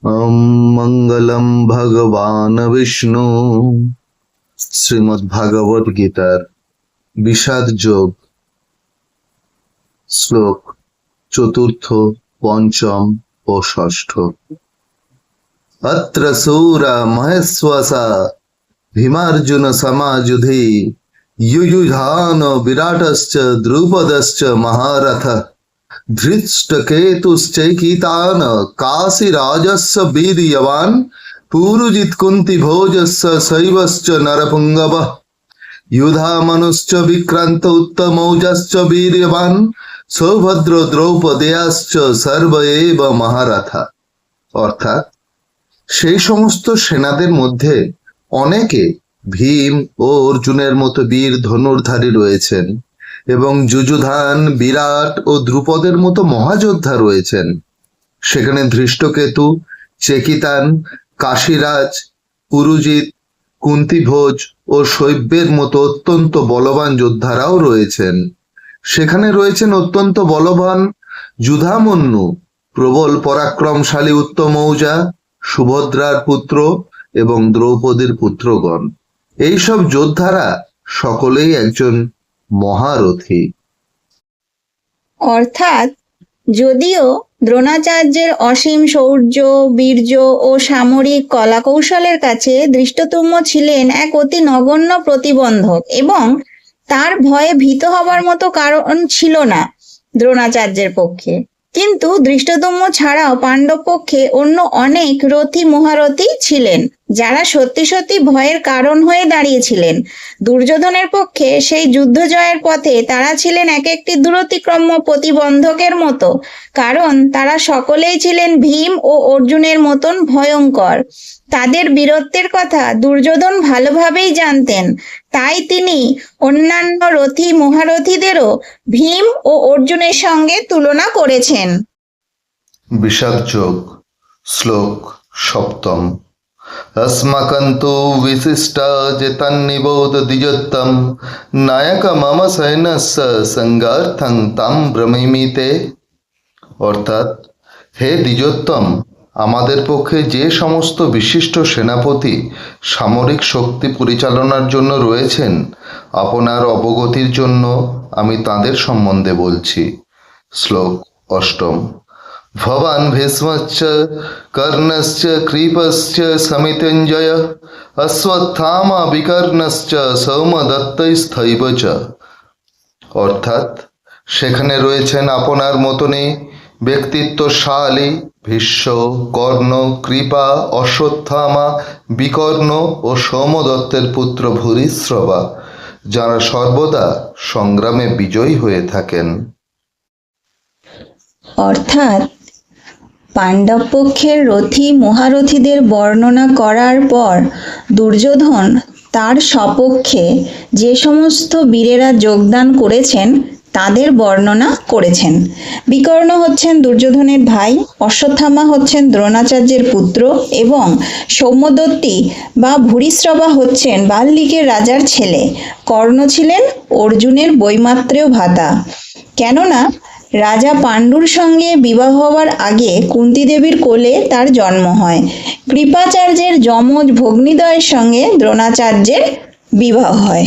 ओम मंगलम भगवान विष्णु। শ্রীমদ্ ভাগবত গীতার বিষাদ যোগ শ্লোক চতুর্থ, পঞ্চম ও ষষ্ঠ। অত্র সূরা মহেশ্বসা ভীমার্জুন সমাযুধি युयुधान विराटश्च द्रुपदश्च महारथः धृष्टकेतुश्चैकितान काशीराजस्य वीर्यवान् पुरुजित् कुन्तिभोजस्य शैवश्च नरपुङ्गवः युधामनुश्च विक्रान्त उत्तमौजश्च वीर्यवान् सौभद्र द्रौपदेयाश्च सर्व एव महारथा। অর্থাৎ সেই সমস্ত সেনাদের মধ্যে অনেকে ভীম ও অর্জুনের মতো বীর ধনুর্ধারী রয়েছেন এবং যুযুধান, বিরাট ও দ্রুপদের মতো মহাযোদ্ধা রয়েছেন। সেখানে ধৃষ্টকেতু, চেকিতান, কাশীরাজ, পুরুজিৎ, কুন্তিভোজ ও শৈব্যের মতো অত্যন্ত বলবান যোদ্ধারাও রয়েছেন। সেখানে রয়েছেন অত্যন্ত বলবান যুধামন্যু, প্রবল পরাক্রমশালী উত্তমৌজা, সুভদ্রার পুত্র এবং দ্রৌপদীর পুত্রগণ। এইসব যোদ্ধারা সকলেই একজন মহারথী। অর্থাৎ যদিও দ্রোণাচার্যের অসীম শৌর্য, বীর্য ও সামরিক কলাকৌশলের কাছে ধৃষ্টদ্যুম্ন ছিলেন এক অতি নগণ্য প্রতিবন্ধক এবং তার ভয়ে ভীত হবার মতো কারণ ছিল না দ্রোণাচার্যের পক্ষে, কিন্তু ধৃষ্টদ্যুম্ন ছাড়াও পাণ্ডব পক্ষে অন্য অনেক রথী মহারথী ছিলেন যারা সত্যি সত্যি ভয়ের কারণ হয়ে দাঁড়িয়েছিলেন। দুর্যোধনের পক্ষে সেই যুদ্ধ জয়ের পথে তারা ছিলেন এক একটি দূরতিক্রম্য প্রতিবন্ধকের মতো, কারণ তারা সকলেই ছিলেন ভীম ও অর্জুনের মতন ভয়ঙ্কর। তাদের বীরত্বের কথা দুর্যোধন ভালোভাবেই জানতেন, তাই তিনি অন্যান্য রথী মহারথীদেরও ভীম ও অর্জুনের সঙ্গে তুলনা করেছেন। বিষাদ যোগ শ্লোক সপ্তম। अस्माकन्तु विशिष्टा जेतन्निबोध द्विजोत्तम नायक मम सैन्यस्य संगार्थं तां ब्रह्मीते। অর্থাৎ হে দ্বিজোত্তম, আমাদের পক্ষে যে সমস্ত বিশিষ্ট সেনাপতি সামরিক শক্তি পরিচালনার জন্য রয়েছেন, আপনার অবগতির জন্য আমি তাঁদের সম্বন্ধে বলছি। শ্লোক অষ্টম। ভবান ভীষ্মশ্চ কর্ণশ্চ কৃপশ্চ সমিতিঞ্জয় অশ্বত্থামা বিকর্ণশ্চ সৌমদত্তৈস্থৈব চ। অর্থাৎ সেখানে রয়েছেন আপনার মতনই ব্যক্তিত্বশালী ভীষ্ম, কর্ণ, কৃপা, অশ্বত্থামা, বিকর্ণ ও সৌমদত্তের পুত্র ভূরিশ্রবা, যারা সর্বদা সংগ্রামে বিজয়ী হয়ে থাকেন। অর্থাৎ পাণ্ডব পক্ষের রথী মহারথীদের বর্ণনা করার পর দুর্যোধন তার সপক্ষে যে সমস্ত বীরেরা যোগদান করেছেন তাদের বর্ণনা করেছেন। বিকর্ণ হচ্ছেন দুর্যোধনের ভাই, অশ্বত্থামা হচ্ছেন দ্রোণাচার্যের পুত্র এবং সৌম্যদত্তী বা ভূরিশ্রবা হচ্ছেন বাল্মীকের রাজার ছেলে। কর্ণ ছিলেন অর্জুনের বৈমাত্রেয় ভ্রাতা, কেননা রাজা পাণ্ডুর সঙ্গে বিবাহ হওয়ার আগে কুন্তী দেবীর কোলে তার জন্ম হয়। কৃপাচার্যের যমজ ভগ্নীদ্বয়ের সঙ্গে দ্রোণাচার্যের বিবাহ হয়।